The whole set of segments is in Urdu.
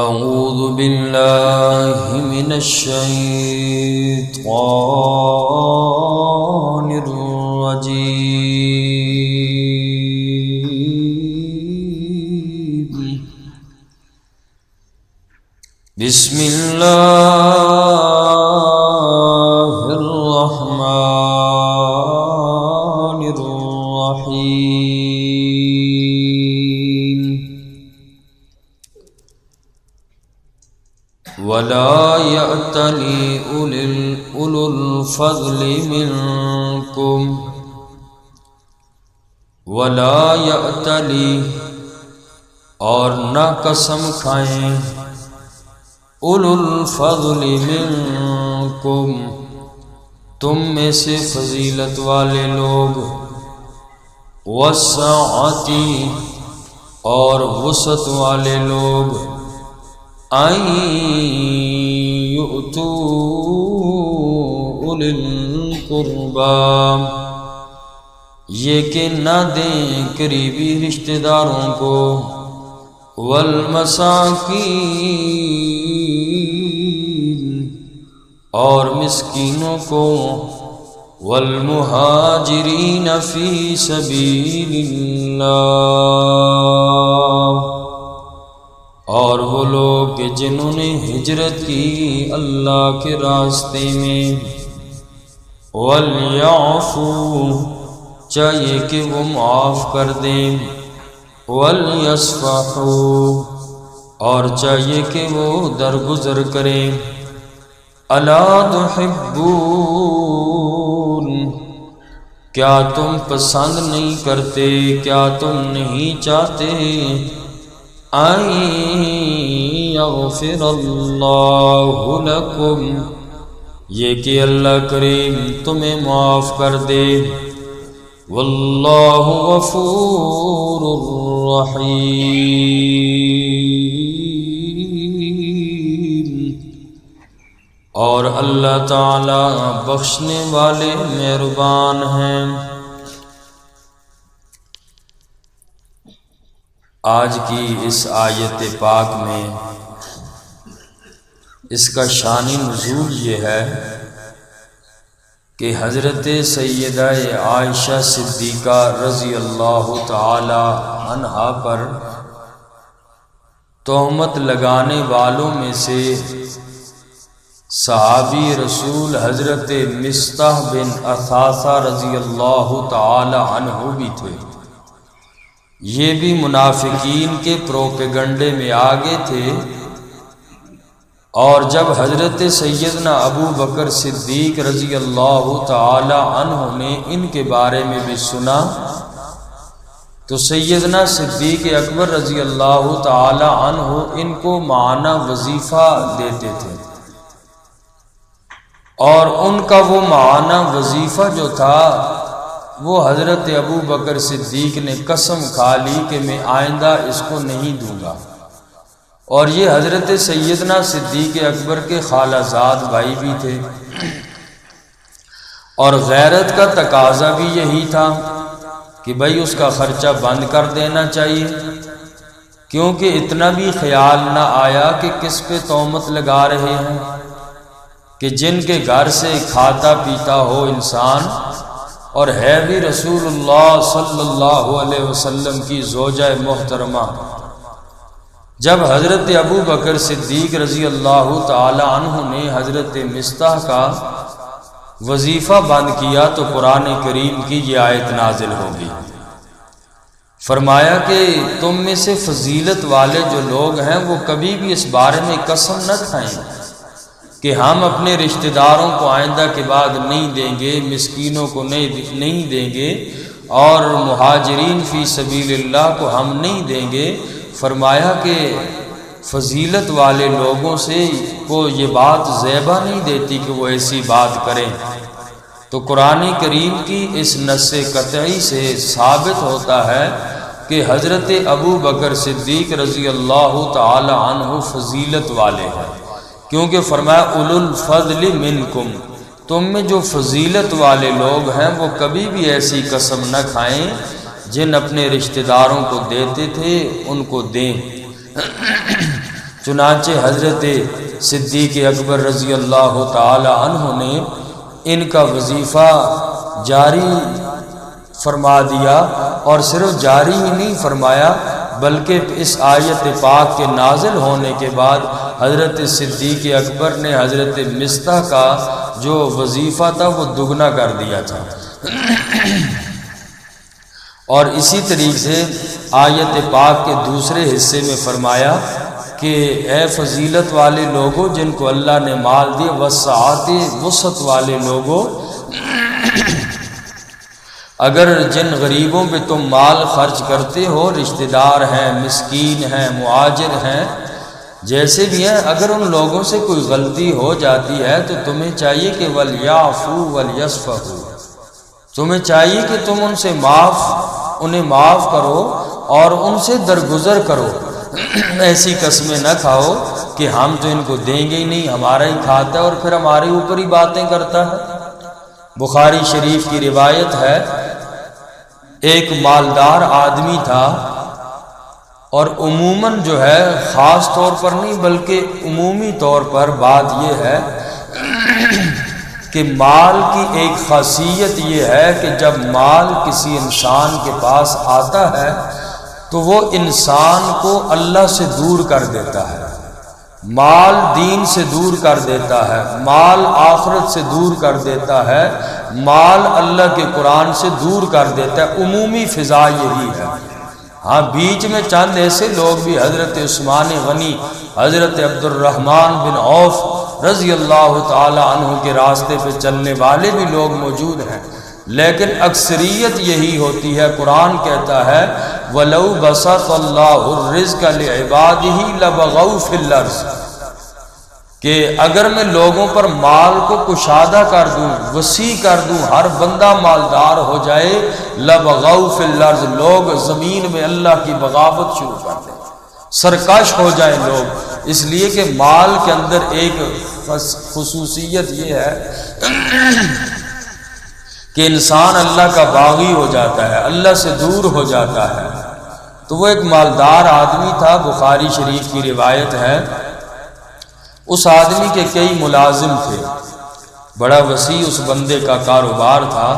أعوذ بالله من الشيطان الرجيم. بسم الله الرحمن الرحيم. ولا يأتل أولو الفضل منكم ولا يأتل، اور نہ قسم کھائیں، اولو الفضل منکم، تم میں سے فضیلت والے لوگ، والسعۃ، اور وسعت والے لوگ، ان یؤتوا اولی القربی، یہ کہ نہ دیں قریبی رشتہ داروں کو، والمساکین، اور مسکینوں کو، والمہاجرین فی سبیل اللہ، اور وہ لوگ کہ جنہوں نے ہجرت کی اللہ کے راستے میں، وَلْيَعْفُوا، چاہیے کہ وہ معاف کر دیں، وَلْيَصْفَحُوا، اور چاہیے کہ وہ درگزر کریں، أَلَا تُحِبُّونَ، کیا تم پسند نہیں کرتے، کیا تم نہیں چاہتے، ان یغفر اللہ لکم، یہ کہ اللہ کریم تمہیں معاف کر دے، واللہ غفور رحیم، اور اللہ تعالی بخشنے والے مہربان ہیں۔ آج کی اس آیت پاک میں اس کا شان نزول یہ ہے کہ حضرت سیدہ عائشہ صدیقہ رضی اللہ تعالی عنہا پر تہمت لگانے والوں میں سے صحابی رسول حضرت مصطح بن اثاثہ رضی اللہ تعالی عنہ بھی تھے۔ یہ بھی منافقین کے پروپیگنڈے میں آگے تھے، اور جب حضرت سیدنا ابو بکر صدیق رضی اللہ تعالی عنہ نے ان کے بارے میں بھی سنا تو سیدنا صدیق اکبر رضی اللہ تعالی عنہ ان کو معنی وظیفہ دیتے تھے، اور ان کا وہ معنی وظیفہ جو تھا وہ حضرت ابو بکر صدیق نے قسم کھا لی کہ میں آئندہ اس کو نہیں دوں گا، اور یہ حضرت سیدنا صدیق اکبر کے خالہ زاد بھائی بھی تھے، اور غیرت کا تقاضا بھی یہی تھا کہ بھائی اس کا خرچہ بند کر دینا چاہیے، کیونکہ اتنا بھی خیال نہ آیا کہ کس پہ تہمت لگا رہے ہیں، کہ جن کے گھر سے کھاتا پیتا ہو انسان، اور ہے بھی رسول اللہ صلی اللہ علیہ وسلم کی زوجہ محترمہ۔ جب حضرت ابو بکر صدیق رضی اللہ تعالی عنہ نے حضرت مصطح کا وظیفہ بند کیا تو قرآن کریم کی یہ آیت نازل ہوگی، فرمایا کہ تم میں سے فضیلت والے جو لوگ ہیں وہ کبھی بھی اس بارے میں قسم نہ کھائیں کہ ہم اپنے رشتہ داروں کو آئندہ کے بعد نہیں دیں گے، مسکینوں کو نہیں دیں گے، اور مہاجرین فی سبیل اللہ کو ہم نہیں دیں گے۔ فرمایا کہ فضیلت والے لوگوں سے کو یہ بات زیبا نہیں دیتی کہ وہ ایسی بات کریں۔ تو قرآن کریم کی اس نص قطعی سے ثابت ہوتا ہے کہ حضرت ابو بکر صدیق رضی اللہ تعالی عنہ فضیلت والے ہیں، کیونکہ فرمایا اولو الفضل منکم، تم میں جو فضیلت والے لوگ ہیں وہ کبھی بھی ایسی قسم نہ کھائیں جن اپنے رشتہ داروں کو دیتے تھے ان کو دیں۔ چنانچہ حضرت صدیق اکبر رضی اللہ تعالی عنہ نے ان کا وظیفہ جاری فرما دیا، اور صرف جاری ہی نہیں فرمایا بلکہ اس آیت پاک کے نازل ہونے کے بعد حضرت صدیق اکبر نے حضرت مصطح کا جو وظیفہ تھا وہ دگنا کر دیا تھا۔ اور اسی طریقے سے آیت پاک کے دوسرے حصے میں فرمایا کہ اے فضیلت والے لوگوں جن کو اللہ نے مال دیے، وسعت وسعت والے لوگوں، اگر جن غریبوں پہ تم مال خرچ کرتے ہو، رشتہ دار ہیں، مسکین ہیں، مہاجر ہیں، جیسے بھی ہیں، اگر ان لوگوں سے کوئی غلطی ہو جاتی ہے تو تمہیں چاہیے کہ وَلْيَعْفُوا وَلْيَصْفَحُوا، تمہیں چاہیے کہ تم ان سے انہیں معاف کرو اور ان سے درگزر کرو۔ ایسی قسمیں نہ کھاؤ کہ ہم تو ان کو دیں گے ہی نہیں، ہمارا ہی کھاتا ہے اور پھر ہمارے اوپر ہی باتیں کرتا ہے۔ بخاری شریف کی روایت ہے، ایک مالدار آدمی تھا، اور عموماً جو ہے خاص طور پر نہیں بلکہ عمومی طور پر بات یہ ہے کہ مال کی ایک خاصیت یہ ہے کہ جب مال کسی انسان کے پاس آتا ہے تو وہ انسان کو اللہ سے دور کر دیتا ہے، مال دین سے دور کر دیتا ہے، مال آخرت سے دور کر دیتا ہے، مال اللہ کے قرآن سے دور کر دیتا ہے۔ عمومی فضا یہی ہے۔ ہاں بیچ میں چند ایسے لوگ بھی، حضرت عثمان غنی، حضرت عبد الرحمن بن عوف رضی اللہ تعالی عنہ کے راستے پہ چلنے والے بھی لوگ موجود ہیں، لیکن اکثریت یہی ہوتی ہے۔ قرآن کہتا ہے وَلَوْ بَسَطَ اللَّهُ الرِّزْقَ لِعِبَادِهِ لَبَغَوْا فِي الْأَرْضِ، کہ اگر میں لوگوں پر مال کو کشادہ کر دوں، وسیع کر دوں، ہر بندہ مالدار ہو جائے، لَبَغَوْا فِي الْأَرْضِ، لوگ زمین میں اللہ کی بغاوت شروع کر دیں، سرکش ہو جائیں لوگ۔ اس لیے کہ مال کے اندر ایک خصوصیت یہ ہے کہ انسان اللہ کا باغی ہو جاتا ہے، اللہ سے دور ہو جاتا ہے۔ تو وہ ایک مالدار آدمی تھا، بخاری شریف کی روایت ہے۔ اس آدمی کے کئی ملازم تھے، بڑا وسیع اس بندے کا کاروبار تھا۔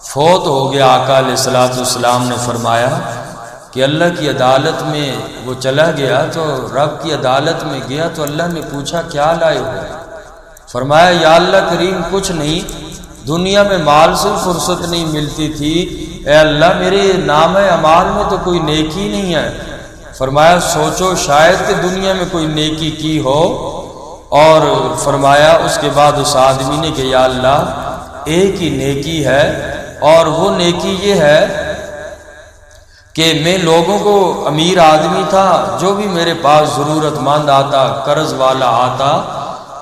فوت ہو گیا، آقا علیہ الصلوۃ والسلام نے فرمایا کہ اللہ کی عدالت میں وہ چلا گیا، تو رب کی عدالت میں گیا تو اللہ نے پوچھا کیا لائے ہو؟ فرمایا یا اللہ کریم کچھ نہیں، دنیا میں مال سے فرصت نہیں ملتی تھی، اے اللہ میرے نام اعمال میں تو کوئی نیکی نہیں ہے۔ فرمایا سوچو شاید کہ دنیا میں کوئی نیکی کی ہو، اور فرمایا اس کے بعد اس آدمی نے کہ یا اللہ ایک ہی نیکی ہے، اور وہ نیکی یہ ہے کہ میں لوگوں کو، امیر آدمی تھا، جو بھی میرے پاس ضرورت مند آتا، قرض والا آتا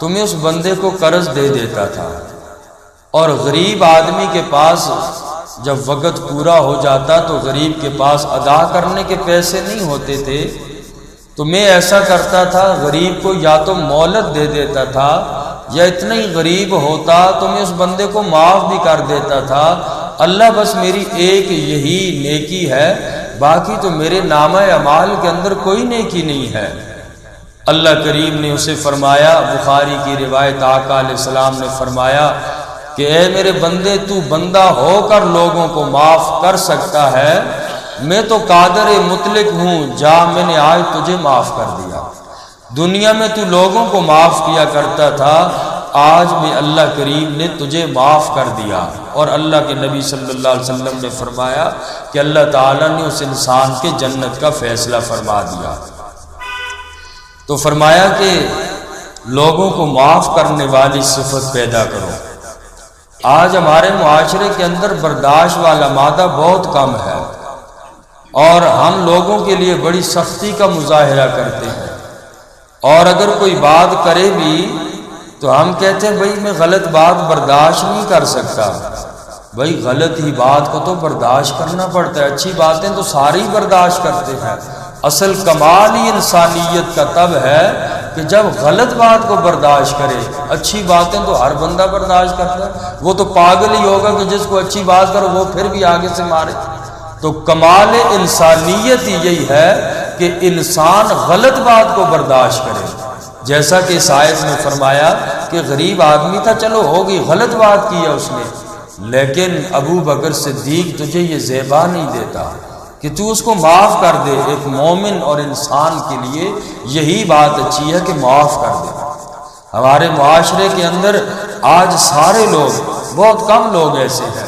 تو میں اس بندے کو قرض دے دیتا تھا، اور غریب آدمی کے پاس جب وقت پورا ہو جاتا تو غریب کے پاس ادا کرنے کے پیسے نہیں ہوتے تھے، تو میں ایسا کرتا تھا غریب کو یا تو مہلت دے دیتا تھا، یا اتنا ہی غریب ہوتا تو میں اس بندے کو معاف بھی کر دیتا تھا۔ اللہ بس میری ایک یہی نیکی ہے، باقی تو میرے نامہ اعمال کے اندر کوئی نیکی نہیں ہے۔ اللہ کریم نے اسے فرمایا، بخاری کی روایت، آقا علیہ السلام نے فرمایا کہ اے میرے بندے، تو بندہ ہو کر لوگوں کو معاف کر سکتا ہے، میں تو قادر مطلق ہوں، جا میں نے آج تجھے معاف کر دیا۔ دنیا میں تو لوگوں کو معاف کیا کرتا تھا، آج میں اللہ کریم نے تجھے معاف کر دیا۔ اور اللہ کے نبی صلی اللہ علیہ وسلم نے فرمایا کہ اللہ تعالیٰ نے اس انسان کے جنت کا فیصلہ فرما دیا۔ تو فرمایا کہ لوگوں کو معاف کرنے والی صفت پیدا کرو۔ آج ہمارے معاشرے کے اندر برداشت والا مادہ بہت کم ہے، اور ہم لوگوں کے لیے بڑی سختی کا مظاہرہ کرتے ہیں، اور اگر کوئی بات کرے بھی تو ہم کہتے ہیں بھائی میں غلط بات برداشت نہیں کر سکتا۔ بھائی غلط ہی بات کو تو برداشت کرنا پڑتا ہے، اچھی باتیں تو ساری برداشت کرتے ہیں۔ اصل کمال ہی انسانیت کا تب ہے کہ جب غلط بات کو برداشت کرے، اچھی باتیں تو ہر بندہ برداشت کرتا ہے۔ وہ تو پاگل ہی ہوگا کہ جس کو اچھی بات کرو وہ پھر بھی آگے سے مارے۔ تو کمال انسانیت ہی یہی ہے کہ انسان غلط بات کو برداشت کرے، جیسا کہ اس آیت میں فرمایا کہ غریب آدمی تھا، چلو ہوگی، غلط بات کی ہے اس نے، لیکن ابو بکر صدیق تجھے یہ زیبا نہیں دیتا کہ تو اس کو معاف کر دے۔ ایک مومن اور انسان کے لیے یہی بات اچھی ہے کہ معاف کر دے۔ ہمارے معاشرے کے اندر آج سارے لوگ، بہت کم لوگ ایسے ہیں،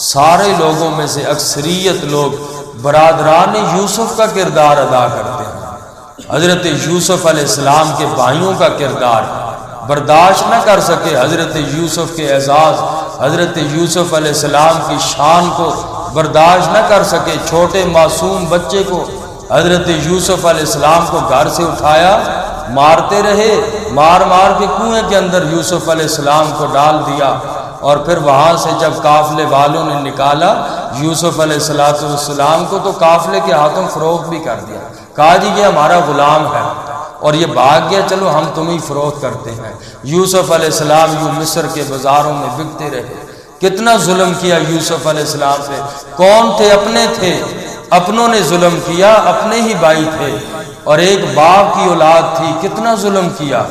سارے لوگوں میں سے اکثریت لوگ برادران یوسف کا کردار ادا کرتے ہیں۔ حضرت یوسف علیہ السلام کے بھائیوں کا کردار برداشت نہ کر سکے، حضرت یوسف کے اعزاز، حضرت یوسف علیہ السلام کی شان کو برداشت نہ کر سکے، چھوٹے معصوم بچے کو حضرت یوسف علیہ السلام کو گھر سے اٹھایا، مارتے رہے، مار مار کے کنویں کے اندر یوسف علیہ السلام کو ڈال دیا، اور پھر وہاں سے جب قافلے والوں نے نکالا یوسف علیہ السلام کو تو قافلے کے ہاتھوں فروخت بھی کر دیا، کہا جی یہ ہمارا غلام ہے، اور یہ بھاگ گیا، چلو ہم تمہیں فروخت کرتے ہیں۔ یوسف علیہ السلام یوں مصر کے بازاروں میں بکتے رہے۔ کتنا ظلم کیا یوسف علیہ السلام سے، کون تھے؟ اپنے تھے، اپنوں نے ظلم کیا، اپنے ہی بھائی تھے، اور ایک باپ کی اولاد تھی، کتنا ظلم کیا،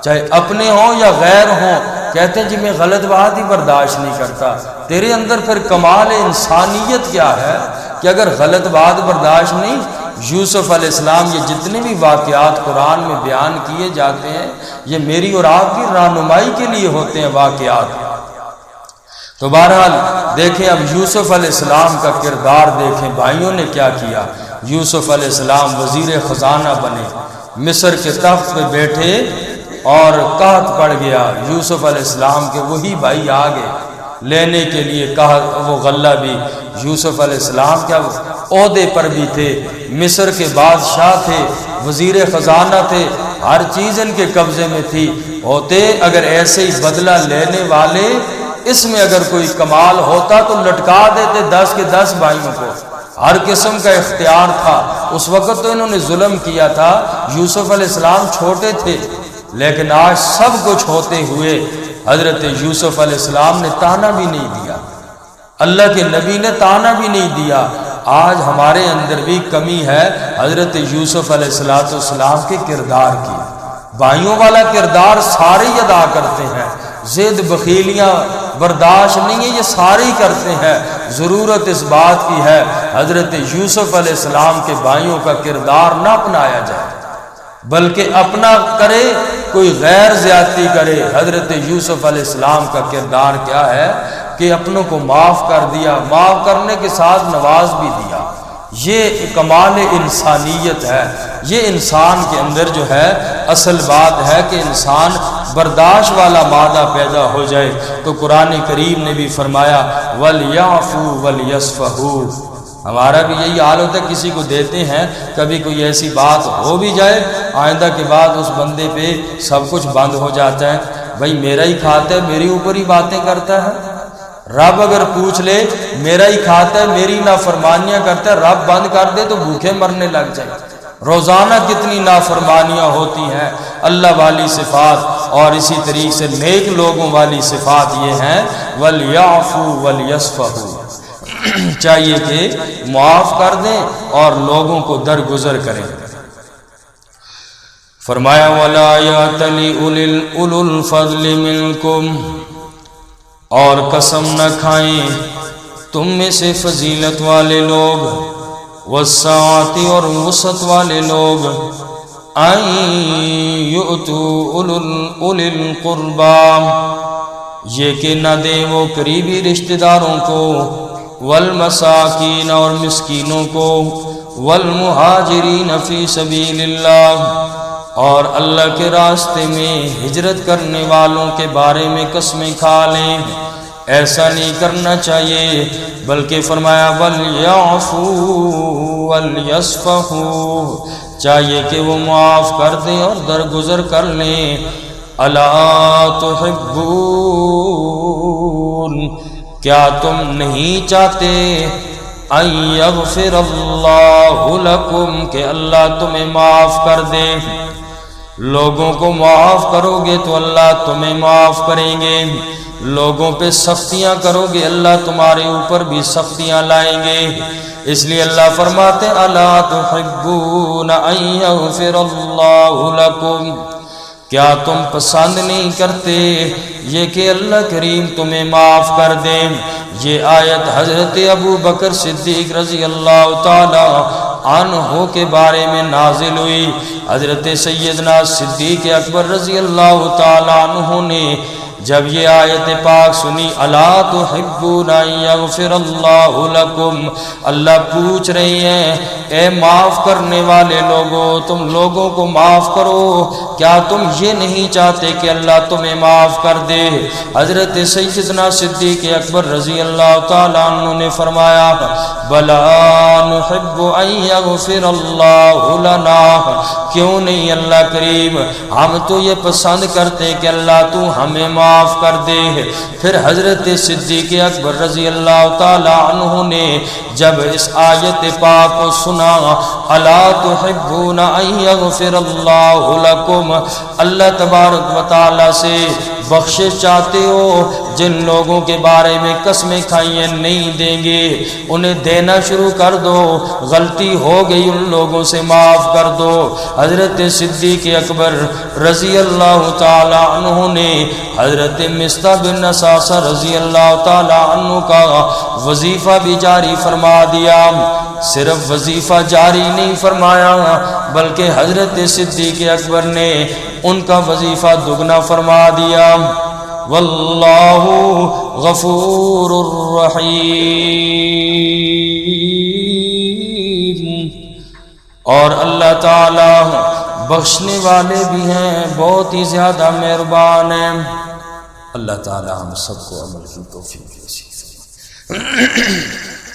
چاہے اپنے ہوں یا غیر ہوں۔ کہتے ہیں جی میں غلط بات ہی برداشت نہیں کرتا۔ تیرے اندر پھر کمال انسانیت کیا ہے کہ اگر غلط بات برداشت نہیں۔ یوسف علیہ السلام، یہ جتنے بھی واقعات قرآن میں بیان کیے جاتے ہیں یہ میری اور آپ کی رہنمائی کے لیے ہوتے ہیں واقعات۔ تو بہرحال دیکھیں اب یوسف علیہ السلام کا کردار دیکھیں، بھائیوں نے کیا کیا۔ یوسف علیہ السلام وزیر خزانہ بنے، مصر کے تخت پہ بیٹھے، اور قحط پڑ گیا، یوسف علیہ السلام کے وہی بھائی آگے لینے کے لیے قحط، وہ غلہ بھی یوسف علیہ السلام کیا عہدے پر بھی تھے، مصر کے بادشاہ تھے، وزیر خزانہ تھے، ہر چیز ان کے قبضے میں تھی، ہوتے اگر ایسے ہی بدلہ لینے والے، اس میں اگر کوئی کمال ہوتا تو لٹکا دیتے 10 کے 10 بھائیوں کو، ہر قسم کا اختیار تھا۔ اس وقت تو انہوں نے ظلم کیا تھا، یوسف علیہ السلام چھوٹے تھے، لیکن آج سب کچھ ہوتے ہوئے حضرت یوسف علیہ السلام نے تانا بھی نہیں دیا، اللہ کے نبی نے تانا بھی نہیں دیا۔ آج ہمارے اندر بھی کمی ہے حضرت یوسف علیہ السلام کے کردار کی، بھائیوں والا کردار سارے ہی ادا کرتے ہیں، ضد بخیلیاں برداشت نہیں ہے، یہ سارے ہی کرتے ہیں۔ ضرورت اس بات کی ہے حضرت یوسف علیہ السلام کے بھائیوں کا کردار نہ اپنایا جائے، بلکہ اپنا کرے کوئی غیر زیادتی کرے۔ حضرت یوسف علیہ السلام کا کردار کیا ہے کہ اپنوں کو معاف کر دیا، معاف کرنے کے ساتھ نواز بھی دیا۔ یہ کمال انسانیت ہے، یہ انسان کے اندر جو ہے اصل بات ہے کہ انسان برداشت والا مادہ پیدا ہو جائے۔ تو قرآن کریم نے بھی فرمایا وَلْيَعْفُوا وَلْيَصْفَحُوا۔ ہمارا بھی یہی حال ہوتا ہے، کسی کو دیتے ہیں، کبھی کوئی ایسی بات ہو بھی جائے، آئندہ کے بعد اس بندے پہ سب کچھ بند ہو جاتا ہے، بھائی میرا ہی کھاتا ہے، میرے اوپر ہی باتیں کرتا ہے۔ رب اگر پوچھ لے میرا ہی کھاتا ہے، میری نافرمانیاں کرتا ہے، رب بند کر دے تو بھوکے مرنے لگ جائے۔ روزانہ کتنی نافرمانیاں ہوتی ہیں، اللہ والی صفات، اور اسی طریقے سے نیک لوگوں والی صفات یہ ہیں وَلْيَعْفُوا وَلْيَصْفَحُوا، چاہیے کہ معاف کر دیں اور لوگوں کو درگزر کریں۔ فرمایا وَلَا يَأْتَلِ أُولُو الْفَضْلِ مِنْكُمْ، اور قسم نہ کھائیں تم میں سے فضیلت والے لوگ، والسعۃ اور وسعت والے لوگ، ان یؤتوا اولی القربی، یہ کہ نہ دیں وہ قریبی رشتہ داروں کو، والمساکین اور مسکینوں کو، والمہاجرین فی سبیل اللہ، اور اللہ کے راستے میں ہجرت کرنے والوں کے بارے میں قسمیں کھا لیں۔ ایسا نہیں کرنا چاہیے، بلکہ فرمایا وَلْيَعْفُوا وَلْيَصْفَحُوا، چاہیے کہ وہ معاف کر دیں اور درگزر کر لیں۔ اَلَا تُحِبُّونَ، کیا تم نہیں چاہتے ان یغفر اللہ لکم، کہ اللہ تمہیں معاف کر دے۔ لوگوں کو معاف کرو گے تو اللہ تمہیں معاف کریں گے، لوگوں پہ سختیاں کرو گے اللہ تمہارے اوپر بھی سختیاں لائیں گے۔ اس لیے اللہ فرماتے الا تحبون ان یغفر اللہ لکم، کیا تم پسند نہیں کرتے یہ کہ اللہ کریم تمہیں معاف کر دے؟ یہ آیت حضرت ابو بکر صدیق رضی اللہ تعالی عنہ کے بارے میں نازل ہوئی۔ حضرت سیدنا صدیق اکبر رضی اللہ تعالی عنہ نے جب یہ آیت پاک سنی الا تحبون ان یغفر اللہ لکم، اللہ پوچھ رہی ہیں اے معاف کرنے والے لوگوں تم لوگوں کو معاف کرو، کیا تم یہ نہیں چاہتے کہ اللہ تمہیں معاف کر دے؟ حضرت سیدنا صدیق اکبر رضی اللہ تعالیٰ عنہ نے فرمایا بلا نحب ان یغفر اللہ لنا، کیوں نہیں اللہ کریم، ہم تو یہ پسند کرتے کہ اللہ تو ہمیں معاف کر دے۔ پھر حضرت صدیق اکبر رضی اللہ تعالی عنہ نے جب اس آیت پاک کو سنا الا تحبون ان یغفر اللہ لکم، اللہ تبارک و تعالی سے بخشش چاہتے ہو، جن لوگوں کے بارے میں قسمیں کھائیں نہیں دیں گے انہیں دینا شروع کر دو، غلطی ہو گئی ان لوگوں سے معاف کر دو۔ حضرت صدیق اکبر رضی اللہ تعالی عنہ نے حضرت مصطح بن نصاصہ رضی اللہ تعالی عنہ کا وظیفہ بھی جاری فرما دیا۔ صرف وظیفہ جاری نہیں فرمایا بلکہ حضرت صدیق اکبر نے ان کا وظیفہ دگنا فرما دیا۔ واللہ غفور الرحیم، اور اللہ تعالی بخشنے والے بھی ہیں، بہت ہی زیادہ مہربان ہیں۔ اللہ تعالی ہم سب کو عمل کی توفیق نصیب فرمائے۔